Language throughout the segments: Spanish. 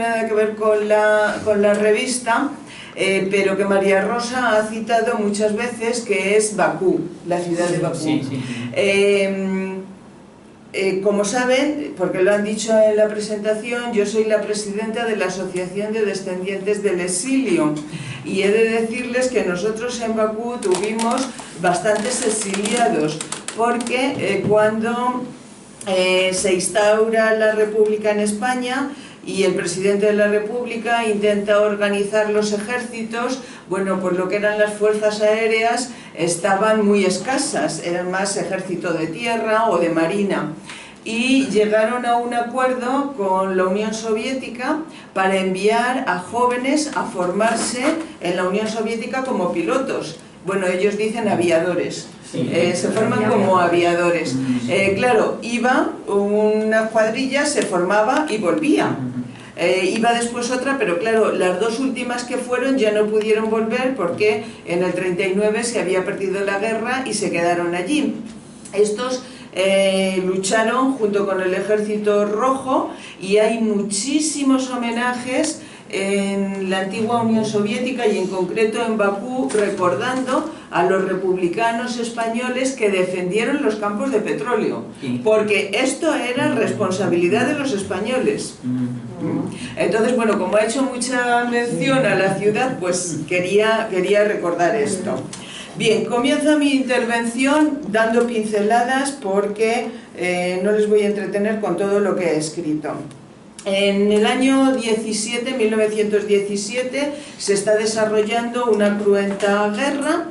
tiene nada que ver con la revista, pero que María Rosa ha citado muchas veces, que es Bakú, la ciudad de Bakú. Sí, sí. Como saben, porque lo han dicho en la presentación, yo soy la presidenta de la Asociación de Descendientes del Exilio, y he de decirles que nosotros en Bakú tuvimos bastantes exiliados, porque cuando se instaura la República en España y el presidente de la República intenta organizar los ejércitos, bueno, pues lo que eran las fuerzas aéreas estaban muy escasas, eran más ejército de tierra o de marina, y llegaron a un acuerdo con la Unión Soviética para enviar a jóvenes a formarse en la Unión Soviética como pilotos. Bueno, ellos dicen aviadores. Se forman como aviadores. Claro, iba una cuadrilla, se formaba y volvía. Iba después otra, pero claro, las dos últimas que fueron ya no pudieron volver porque en el 39 se había perdido la guerra y se quedaron allí. Estos lucharon junto con el Ejército Rojo, y hay muchísimos homenajes en la antigua Unión Soviética y en concreto en Bakú, recordando a los republicanos españoles que defendieron los campos de petróleo, porque esto era responsabilidad de los españoles. Entonces, bueno, como ha hecho mucha mención a la ciudad, pues quería recordar esto. Bien, comienzo mi intervención dando pinceladas porque no les voy a entretener con todo lo que he escrito. En el año 1917, se está desarrollando una cruenta guerra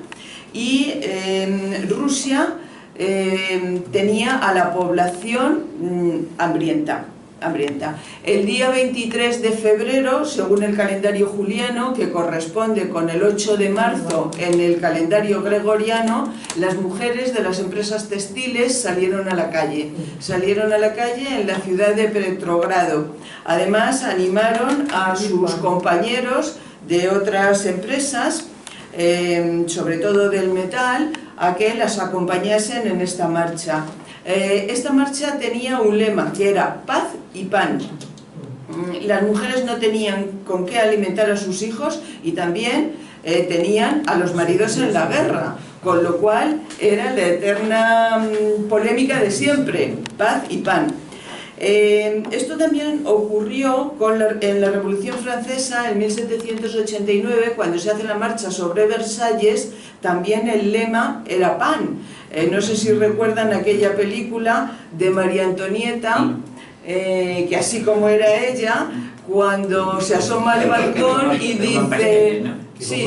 y Rusia tenía a la población hambrienta. El día 23 de febrero, según el calendario juliano, que corresponde con el 8 de marzo en el calendario gregoriano, las mujeres de las empresas textiles salieron a la calle. Salieron a la calle en la ciudad de Petrogrado. Además, animaron a sus compañeros de otras empresas, sobre todo del metal, a que las acompañasen en esta marcha. Esta marcha tenía un lema que era paz y pan. Las mujeres no tenían con qué alimentar a sus hijos y también tenían a los maridos en la guerra, con lo cual era la eterna polémica de siempre, paz y pan. Esto también ocurrió en la Revolución Francesa en 1789, cuando se hace la marcha sobre Versalles. También el lema era pan. No sé si recuerdan aquella película de María Antonieta, que así como era ella, cuando se asoma al balcón y dice... Sí,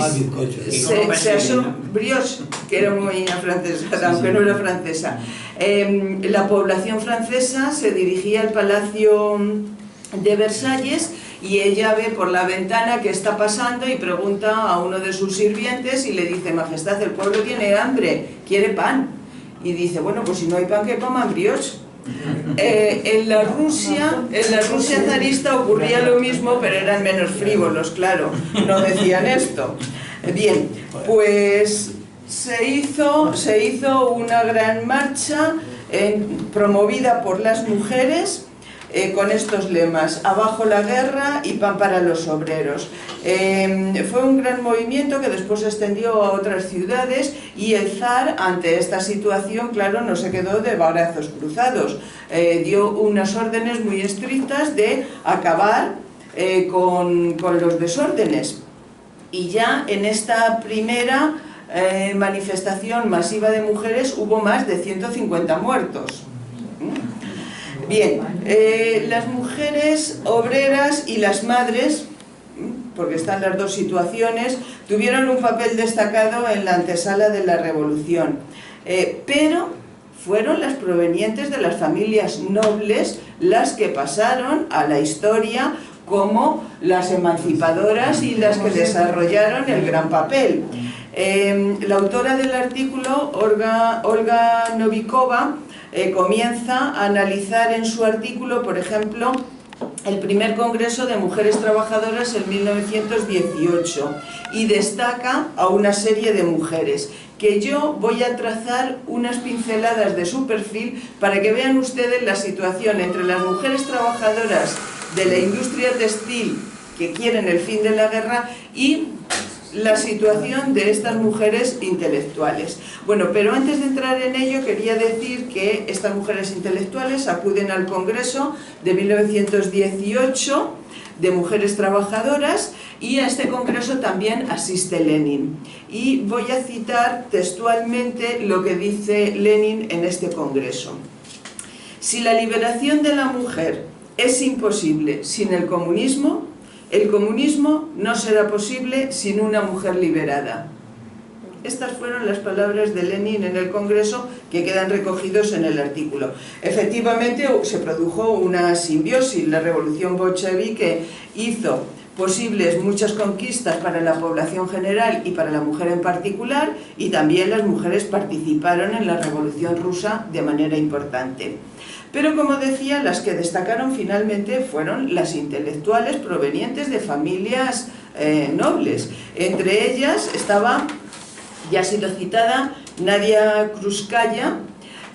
se asoma, brioche, que era muy francesa, aunque no era francesa. La población francesa se dirigía al Palacio de Versalles y ella ve por la ventana qué está pasando y pregunta a uno de sus sirvientes y le dice: Majestad, el pueblo tiene hambre, quiere pan. Y dice: bueno, pues si no hay pan, que coman brioche. En la Rusia zarista ocurría lo mismo, pero eran menos frívolos, claro, no decían esto. Bien, pues se hizo una gran marcha promovida por las mujeres, con estos lemas: abajo la guerra y pan para los obreros. Fue un gran movimiento que después se extendió a otras ciudades, y el zar, ante esta situación, claro, no se quedó de brazos cruzados. Dio unas órdenes muy estrictas de acabar con los desórdenes. Y ya en esta primera manifestación masiva de mujeres hubo más de 150 muertos. Bien, las mujeres obreras y las madres, porque están las dos situaciones, tuvieron un papel destacado en la antesala de la revolución, pero fueron las provenientes de las familias nobles las que pasaron a la historia como las emancipadoras y las que desarrollaron el gran papel. La autora del artículo, Olga Novikova, comienza a analizar en su artículo, por ejemplo, el primer Congreso de Mujeres Trabajadoras en 1918, y destaca a una serie de mujeres, que yo voy a trazar unas pinceladas de su perfil para que vean ustedes la situación entre las mujeres trabajadoras de la industria textil que quieren el fin de la guerra y la situación de estas mujeres intelectuales. Bueno, pero antes de entrar en ello quería decir que estas mujeres intelectuales acuden al Congreso de 1918 de Mujeres Trabajadoras y a este congreso también asiste Lenin. Y voy a citar textualmente lo que dice Lenin en este congreso. Si la liberación de la mujer es imposible sin el comunismo no será posible sin una mujer liberada. Estas fueron las palabras de Lenin en el Congreso que quedan recogidos en el artículo. Efectivamente se produjo una simbiosis. La revolución bolchevique hizo posibles muchas conquistas para la población general y para la mujer en particular, y también las mujeres participaron en la revolución rusa de manera importante. Pero, como decía, las que destacaron finalmente fueron las intelectuales provenientes de familias nobles. Entre ellas estaba, ya ha sido citada, Nadia Krúpskaya.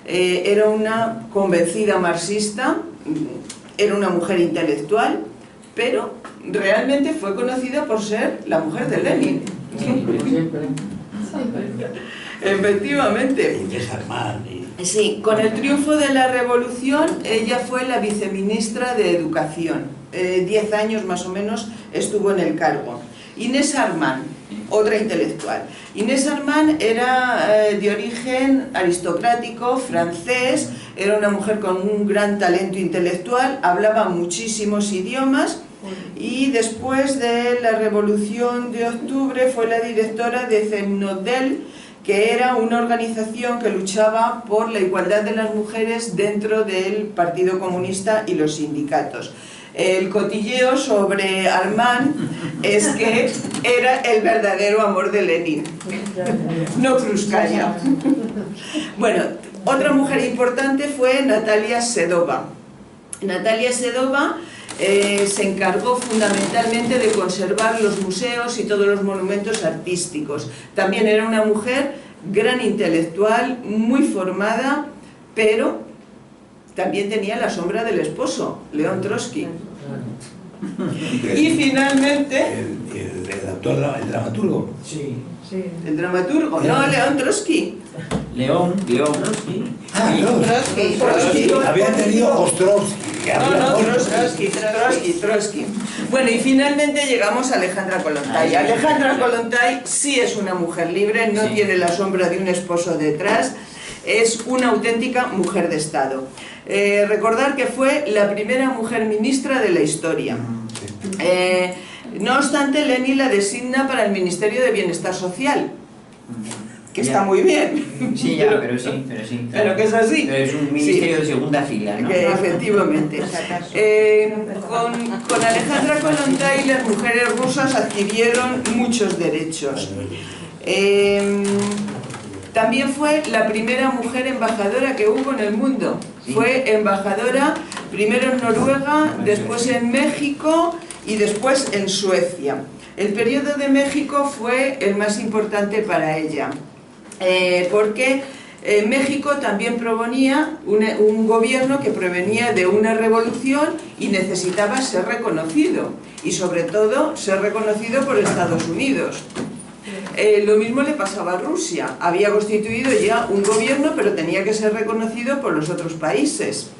Era una convencida marxista, era una mujer intelectual, pero realmente fue conocida por ser la mujer de Lenin. Efectivamente. Sí, con el triunfo de la revolución ella fue la viceministra de Educación. 10 años más o menos estuvo en el cargo. Inés Armand, otra intelectual. Inés Armand era de origen aristocrático, francés, era una mujer con un gran talento intelectual, hablaba muchísimos idiomas y después de la Revolución de Octubre fue la directora de Zemnodel, que era una organización que luchaba por la igualdad de las mujeres dentro del Partido Comunista y los sindicatos. El cotilleo sobre Armand es que era el verdadero amor de Lenin, no Krúpskaya. Bueno, otra mujer importante fue Natalia Sedova. Natalia Sedova se encargó fundamentalmente de conservar los museos y todos los monumentos artísticos. También era una mujer gran intelectual, muy formada, pero también tenía la sombra del esposo, León Trotsky. Y finalmente... ¿El dramaturgo? Sí. ¿El dramaturgo? No, León Trotsky. León Trotsky. Ah, Trotsky. Había entendido Ostrovsky. No, Trotsky. Bueno, y finalmente llegamos a Alejandra Kollontai. Alejandra Kollontai sí es una mujer libre, no tiene la sombra de un esposo detrás, es una auténtica mujer de Estado. Recordar que fue la primera mujer ministra de la historia. No obstante, Lenin la designa para el Ministerio de Bienestar Social, que está muy bien. Sí, ya, pero sí. Claro. Pero que es así. Pero es un ministerio de segunda fila, ¿no? Efectivamente. Con Alejandra Kollontai las mujeres rusas adquirieron muchos derechos. También fue la primera mujer embajadora que hubo en el mundo. Fue embajadora primero en Noruega, después en México y después en Suecia. El periodo de México fue el más importante para ella, porque México también provenía un gobierno que provenía de una revolución y necesitaba ser reconocido, y sobre todo ser reconocido por Estados Unidos. Lo mismo le pasaba a Rusia, había constituido ya un gobierno, pero tenía que ser reconocido por los otros países.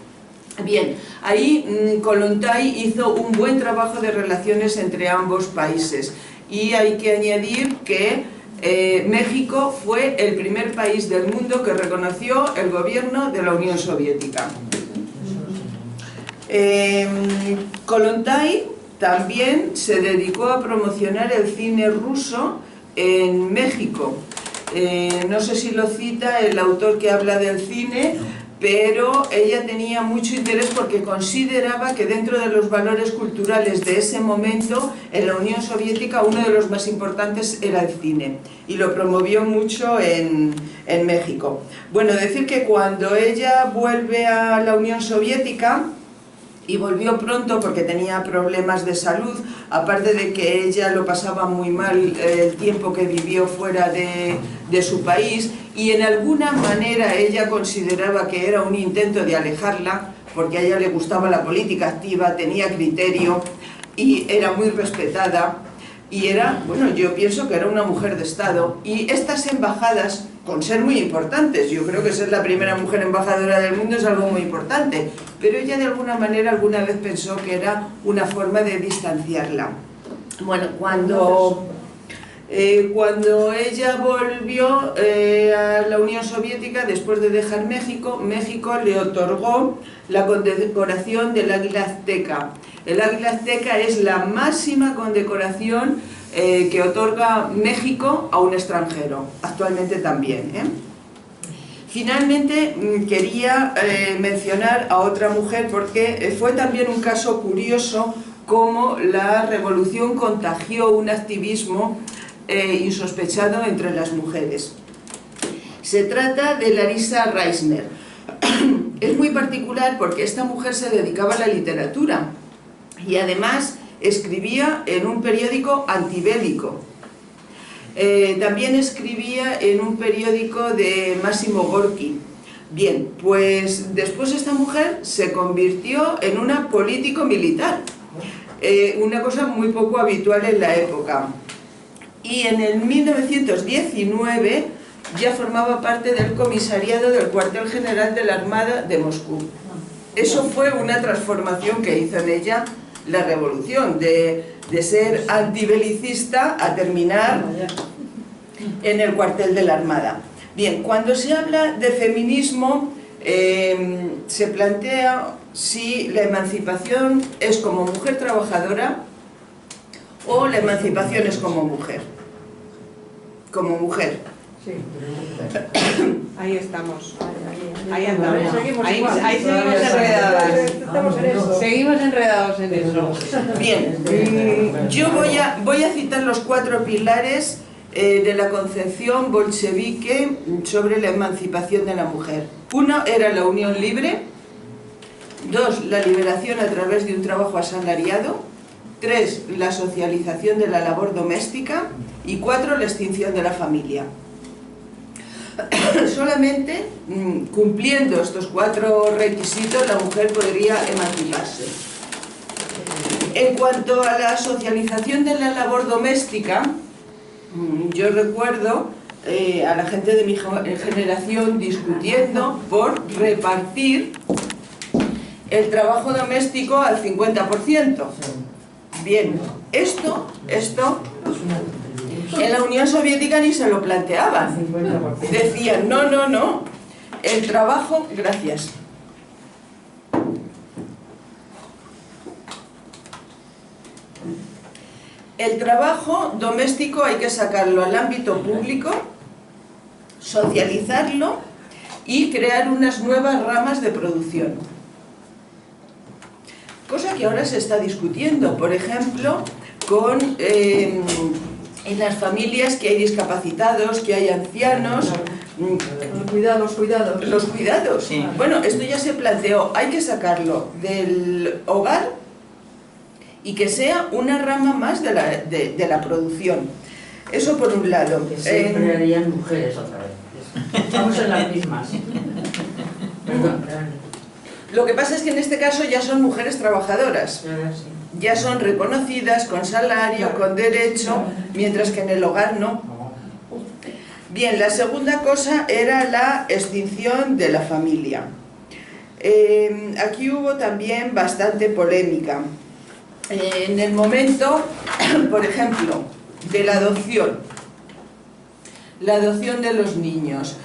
Bien, ahí Kollontai hizo un buen trabajo de relaciones entre ambos países, y hay que añadir que México fue el primer país del mundo que reconoció el gobierno de la Unión Soviética. Kollontai también se dedicó a promocionar el cine ruso en México. No sé si lo cita el autor que habla del cine, pero ella tenía mucho interés porque consideraba que dentro de los valores culturales de ese momento, en la Unión Soviética, uno de los más importantes era el cine, y lo promovió mucho en México. Bueno, decir que cuando ella vuelve a la Unión Soviética, y volvió pronto porque tenía problemas de salud, aparte de que ella lo pasaba muy mal el tiempo que vivió fuera de su país, y en alguna manera ella consideraba que era un intento de alejarla porque a ella le gustaba la política activa, tenía criterio y era muy respetada. Y era, bueno, yo pienso que era una mujer de Estado. Y estas embajadas, con ser muy importantes, yo creo que ser la primera mujer embajadora del mundo es algo muy importante, pero ella de alguna manera alguna vez pensó que era una forma de distanciarla. Bueno, cuando ella volvió a la Unión Soviética, después de dejar México, México le otorgó la condecoración del Águila Azteca. El Águila Azteca es la máxima condecoración que otorga México a un extranjero, actualmente también. Finalmente quería mencionar a otra mujer porque fue también un caso curioso cómo la revolución contagió un activismo insospechado entre las mujeres. Se trata de Larisa Reisner. Es muy particular porque esta mujer se dedicaba a la literatura y además escribía en un periódico antibélico. También escribía en un periódico de Máximo Gorki. Bien, pues después esta mujer se convirtió en una político-militar, una cosa muy poco habitual en la época. Y en el 1919 ya formaba parte del comisariado del cuartel general de la Armada de Moscú. Eso fue una transformación que hizo en ella la revolución, de ser antibelicista a terminar en el cuartel de la Armada. Bien, cuando se habla de feminismo, se plantea si la emancipación es como mujer trabajadora o la emancipación es como mujer. Como mujer. Sí, ahí estamos. Ahí andamos. Ahí seguimos enredadas. Seguimos enredados en eso. Bien, yo voy a citar los 4 pilares de la concepción bolchevique sobre la emancipación de la mujer. 1 era la unión libre. 2, la liberación a través de un trabajo asalariado. 3, la socialización de la labor doméstica. Y 4, la extinción de la familia. Solamente cumpliendo estos 4 requisitos la mujer podría emanciparse. En cuanto a la socialización de la labor doméstica, yo recuerdo a la gente de mi generación discutiendo por repartir el trabajo doméstico al 50%. Bien, esto en la Unión Soviética ni se lo planteaban. Decían, no, el trabajo, gracias. El trabajo doméstico hay que sacarlo al ámbito público, socializarlo y crear unas nuevas ramas de producción. Cosa que ahora se está discutiendo, por ejemplo, en las familias que hay discapacitados, que hay ancianos. Los cuidados. Los cuidados. Sí. Bueno, esto ya se planteó, hay que sacarlo del hogar y que sea una rama más de la producción. Eso por un lado. Que siempre harían mujeres otra vez. Estamos en las mismas. Perdón. Lo que pasa es que en este caso ya son mujeres trabajadoras. Ya son reconocidas, con salario, con derecho, mientras que en el hogar no. Bien, la segunda cosa era la extinción de la familia. Aquí hubo también bastante polémica. En el momento, por ejemplo, de la adopción de los niños,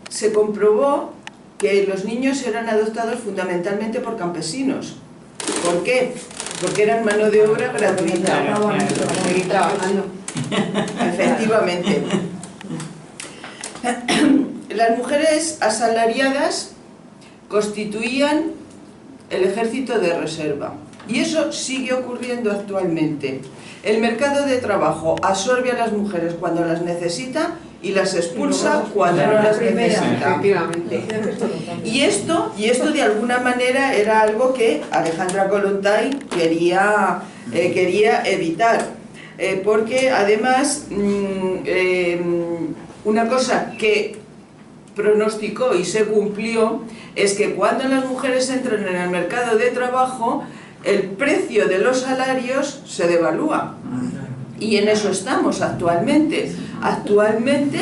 se comprobó que los niños eran adoptados fundamentalmente por campesinos. ¿Por qué? Porque eran mano de obra gratuita. Seguir trabajando. Efectivamente. Las mujeres asalariadas constituían el ejército de reserva. Y eso sigue ocurriendo actualmente. El mercado de trabajo absorbe a las mujeres cuando las necesita y las expulsa cuando no las necesita. Efectivamente. Y esto de alguna manera era algo que Alejandra Kollontai quería evitar, porque además una cosa que pronosticó y se cumplió es que cuando las mujeres entran en el mercado de trabajo, el precio de los salarios se devalúa. Y en eso estamos actualmente. Actualmente,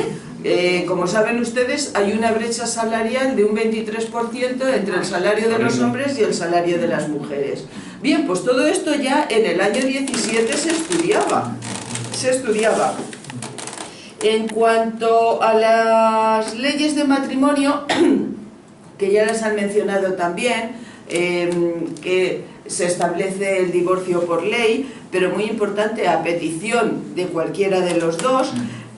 como saben ustedes, hay una brecha salarial de un 23% entre el salario de los hombres y el salario de las mujeres. Bien, pues todo esto ya en el año 17 se estudiaba. En cuanto a las leyes de matrimonio, que ya las han mencionado también, que se establece el divorcio por ley, pero muy importante a petición de cualquiera de los dos.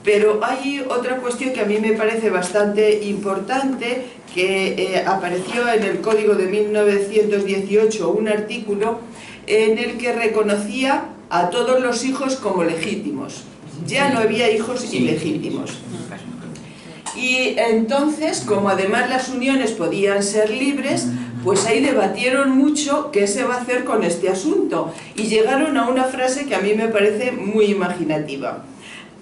Pero hay otra cuestión que a mí me parece bastante importante, que apareció en el Código de 1918, un artículo en el que reconocía a todos los hijos como legítimos. Ya no había hijos ilegítimos. Y entonces, como además las uniones podían ser libres, pues ahí debatieron mucho qué se va a hacer con este asunto. Y llegaron a una frase que a mí me parece muy imaginativa.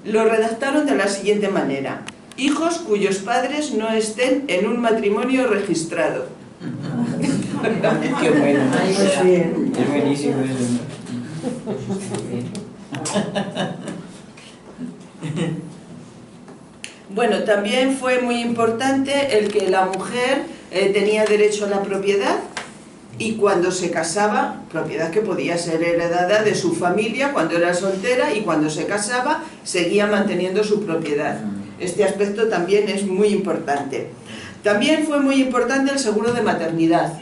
Lo redactaron de la siguiente manera: hijos cuyos padres no estén en un matrimonio registrado. Qué bueno. Muy bien. Es buenísimo eso. Bueno, también fue muy importante el que la mujer tenía derecho a la propiedad, y cuando se casaba, propiedad que podía ser heredada de su familia cuando era soltera, y cuando se casaba seguía manteniendo su propiedad. Este aspecto también es muy importante. También fue muy importante el seguro de maternidad.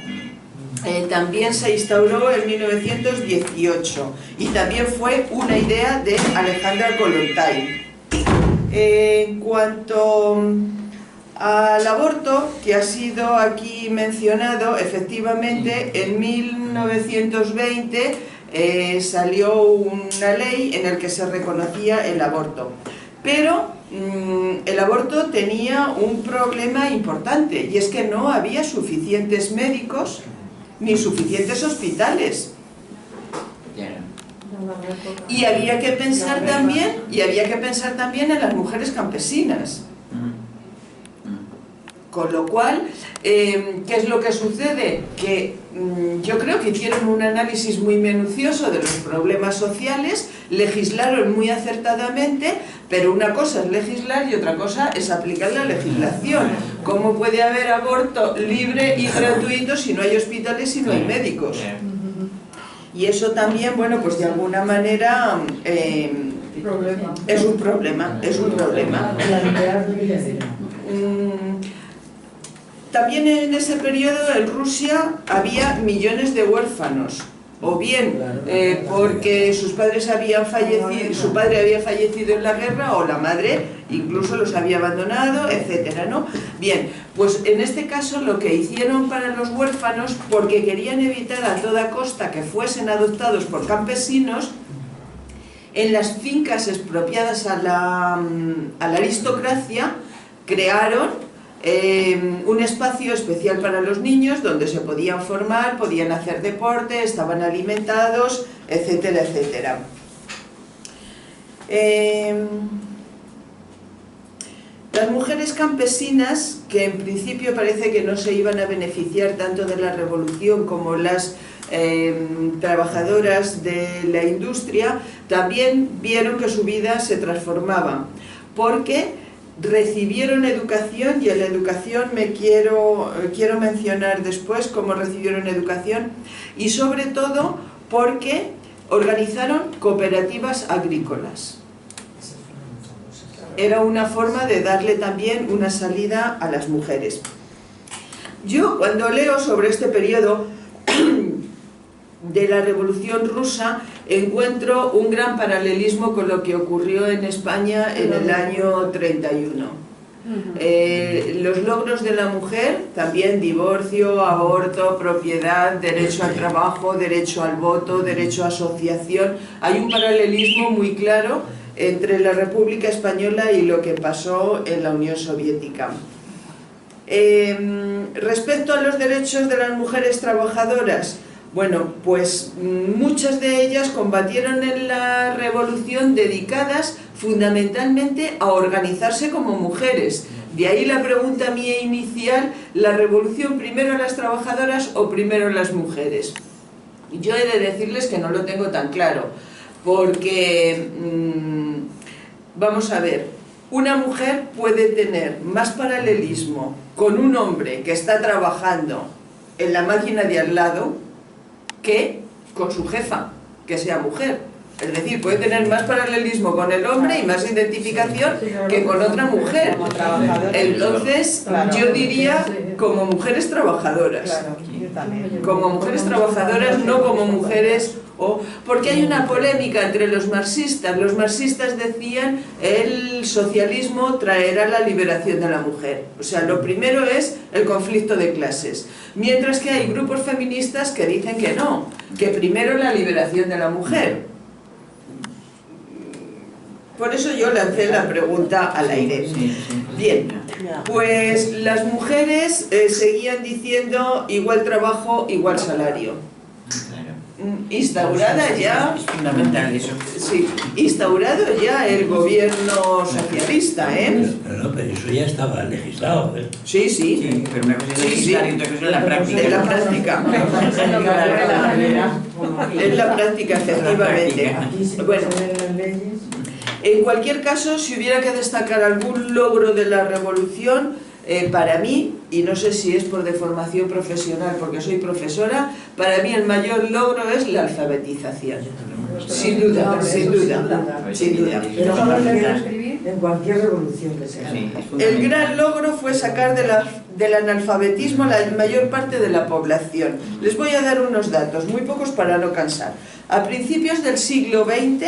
También se instauró en 1918 y también fue una idea de Alejandra Kollontai. En cuanto al aborto, que ha sido aquí mencionado, efectivamente en 1920 salió una ley en la que se reconocía el aborto. Pero el aborto tenía un problema importante, y es que no había suficientes médicos ni suficientes hospitales. Y había que pensar también, en las mujeres campesinas. Con lo cual, ¿qué es lo que sucede? Que yo creo que hicieron un análisis muy minucioso de los problemas sociales, legislaron muy acertadamente, pero una cosa es legislar y otra cosa es aplicar la legislación. ¿Cómo puede haber aborto libre y gratuito si no hay hospitales y no hay médicos? Y eso también, bueno, pues de alguna manera es un problema. También en ese periodo en Rusia había millones de huérfanos, o bien porque su padre había fallecido en la guerra, o la madre incluso los había abandonado, etcétera, ¿no? Bien, pues en este caso lo que hicieron para los huérfanos, porque querían evitar a toda costa que fuesen adoptados por campesinos, en las fincas expropiadas a la aristocracia, crearon un espacio especial para los niños donde se podían formar, podían hacer deporte, estaban alimentados, etcétera, etcétera. Las mujeres campesinas, que en principio parece que no se iban a beneficiar tanto de la revolución como las trabajadoras de la industria, también vieron que su vida se transformaba, porque recibieron educación, y en la educación quiero mencionar después cómo recibieron educación, y sobre todo porque organizaron cooperativas agrícolas. Era una forma de darle también una salida a las mujeres. Yo, cuando leo sobre este periodo de la Revolución Rusa, encuentro un gran paralelismo con lo que ocurrió en España en el año 31. Los logros de la mujer, también divorcio, aborto, propiedad, derecho al trabajo, derecho al voto, derecho a asociación. Hay un paralelismo muy claro entre la República Española y lo que pasó en la Unión Soviética. Respecto a los derechos de las mujeres trabajadoras, bueno, pues muchas de ellas combatieron en la revolución dedicadas fundamentalmente a organizarse como mujeres. De ahí la pregunta mía inicial, ¿la revolución primero las trabajadoras o primero las mujeres? Yo he de decirles que no lo tengo tan claro, porque, vamos a ver, una mujer puede tener más paralelismo con un hombre que está trabajando en la máquina de al lado que con su jefa, que sea mujer. Es decir, puede tener más paralelismo con el hombre y más identificación que con otra mujer. Entonces, yo diría como mujeres trabajadoras. Claro, yo también. Como mujeres trabajadoras, no como mujeres... Porque hay una polémica entre los marxistas. Los marxistas decían el socialismo traerá la liberación de la mujer. O sea, lo primero es el conflicto de clases. Mientras que hay grupos feministas que dicen que no, que primero la liberación de la mujer. Por eso yo lancé la pregunta al aire. Bien, pues las mujeres seguían diciendo igual trabajo, igual salario. Instaurada ya... Es fundamental eso. Sí, instaurado ya el gobierno socialista, ¿eh? Pero eso ya estaba legislado, ¿eh? Sí, sí. Sí, pero una cosa es legislar y otra cosa es la práctica. En la práctica. En la práctica, efectivamente. Bueno, en cualquier caso, si hubiera que destacar algún logro de la revolución, para mí, y no sé si es por deformación profesional, porque soy profesora, para mí el mayor logro es la alfabetización. Sin duda, sin duda, sin duda. Pero en cualquier revolución que sea. El gran logro fue sacar del analfabetismo la mayor parte de la población. Les voy a dar unos datos, muy pocos para no cansar. A principios del siglo XX,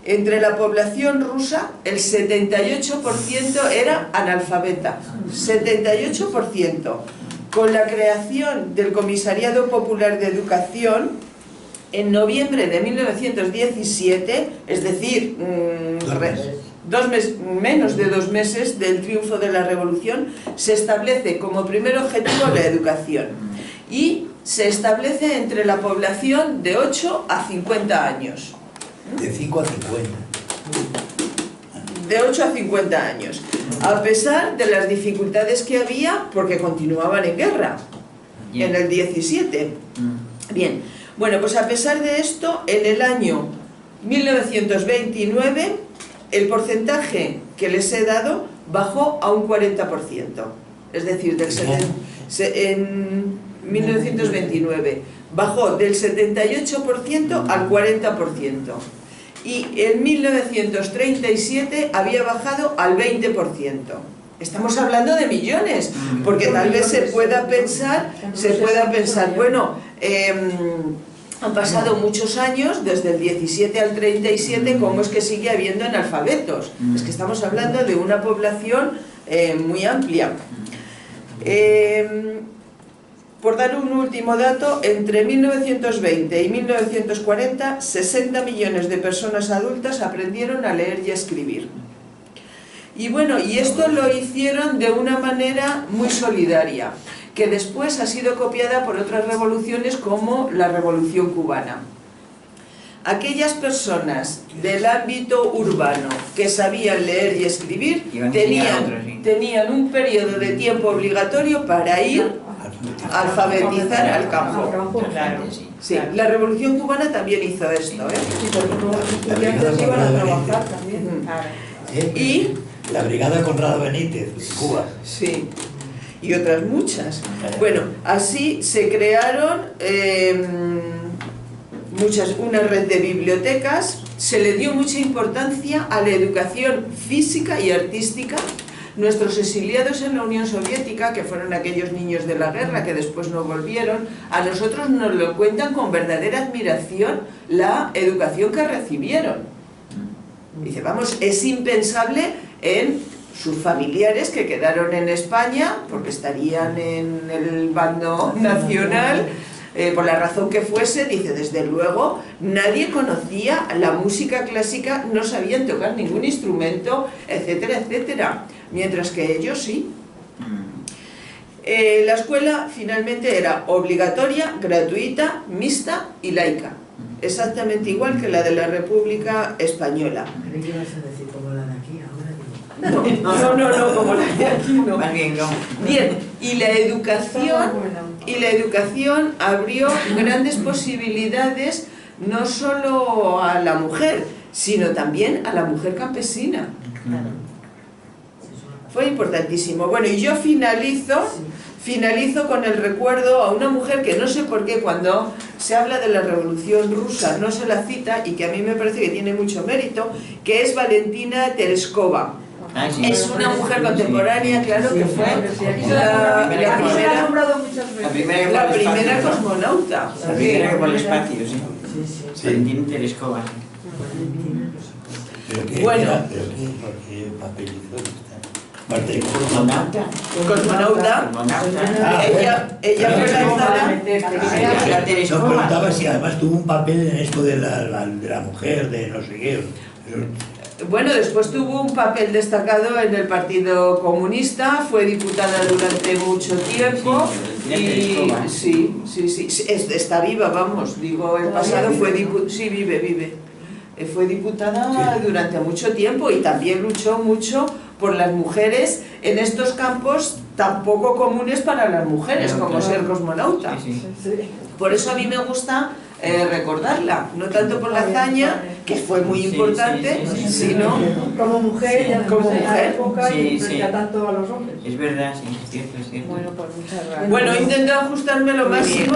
entre la población rusa, el 78% era analfabeta. 78%. Con la creación del Comisariado Popular de Educación, en noviembre de 1917, es decir, menos de 2 meses del triunfo de la revolución, se establece como primer objetivo la educación. Y se establece entre la población de 8 a 50 años. De 5 a 50. De 8 a 50 años. A pesar de las dificultades que había, porque continuaban en guerra, en el 17. Bien, bueno, pues a pesar de esto, en el año 1929, el porcentaje que les he dado bajó a un 40%. Es decir, en 1929 bajó del 78% al 40%. Y en 1937 había bajado al 20%. Estamos hablando de millones, porque tal vez se pueda pensar, bueno, han pasado muchos años, desde el 17 al 37, ¿cómo es que sigue habiendo analfabetos? Es que estamos hablando de una población muy amplia. Por dar un último dato, entre 1920 y 1940, 60 millones de personas adultas aprendieron a leer y a escribir. Y bueno, y esto lo hicieron de una manera muy solidaria, que después ha sido copiada por otras revoluciones como la Revolución Cubana. Aquellas personas del ámbito urbano que sabían leer y escribir tenían un periodo de tiempo obligatorio para ir a alfabetizar al campo. Claro. Sí, la Revolución Cubana también hizo esto, ¿eh? Sí, porque los estudiantes iban a trabajar también. Y la Brigada Conrado Benítez, en Cuba. Sí, y otras muchas. Bueno, así se crearon una red de bibliotecas, se le dio mucha importancia a la educación física y artística. Nuestros exiliados en la Unión Soviética, que fueron aquellos niños de la guerra que después no volvieron, a nosotros nos lo cuentan con verdadera admiración la educación que recibieron. Dice, vamos, es impensable en sus familiares que quedaron en España, porque estarían en el bando nacional, por la razón que fuese, dice, desde luego, nadie conocía la música clásica, no sabían tocar ningún instrumento, etcétera, etcétera. Mientras que ellos sí. La escuela finalmente era obligatoria, gratuita, mixta y laica. Exactamente igual que la de la República Española. Creí que ibas a decir como la de aquí, ahora digo. No, como la de aquí no. Más bien, no. Bien, y la educación abrió grandes posibilidades no solo a la mujer, sino también a la mujer campesina. Fue importantísimo. Bueno, y yo finalizo con el recuerdo a una mujer que no sé por qué cuando se habla de la Revolución Rusa no se la cita, y que a mí me parece que tiene mucho mérito, que es Valentina Tereskova. Ah, sí. Es una mujer contemporánea, claro, que fue La la primera cosmonauta. La primera que por el espacio, sí. Sí. Valentina Tereskova. ¿Pero qué, Bueno. pero qué papel hizo esta? Aparte de Cosmonauta. Cosmonauta. Cosmonauta. Ella fue lanzada. La Yo Tereskova. preguntaba si además tuvo un papel en esto de la mujer, de no sé qué. Bueno, después tuvo un papel destacado en el Partido Comunista, fue diputada durante mucho tiempo y sí, está viva, vamos, digo, el pasado fue diputada, sí, vive. Fue diputada durante mucho tiempo y también luchó mucho por las mujeres en estos campos tan poco comunes para las mujeres, como ser cosmonauta. Por eso a mí me gusta recordarla, no tanto por la hazaña, que fue muy importante, sino como mujer, ya como en la mujer. época y Sí. frente a tanto a los hombres. Es verdad, sí, es cierto. Bueno, pues muchas gracias. Bueno, intento ajustarme lo máximo.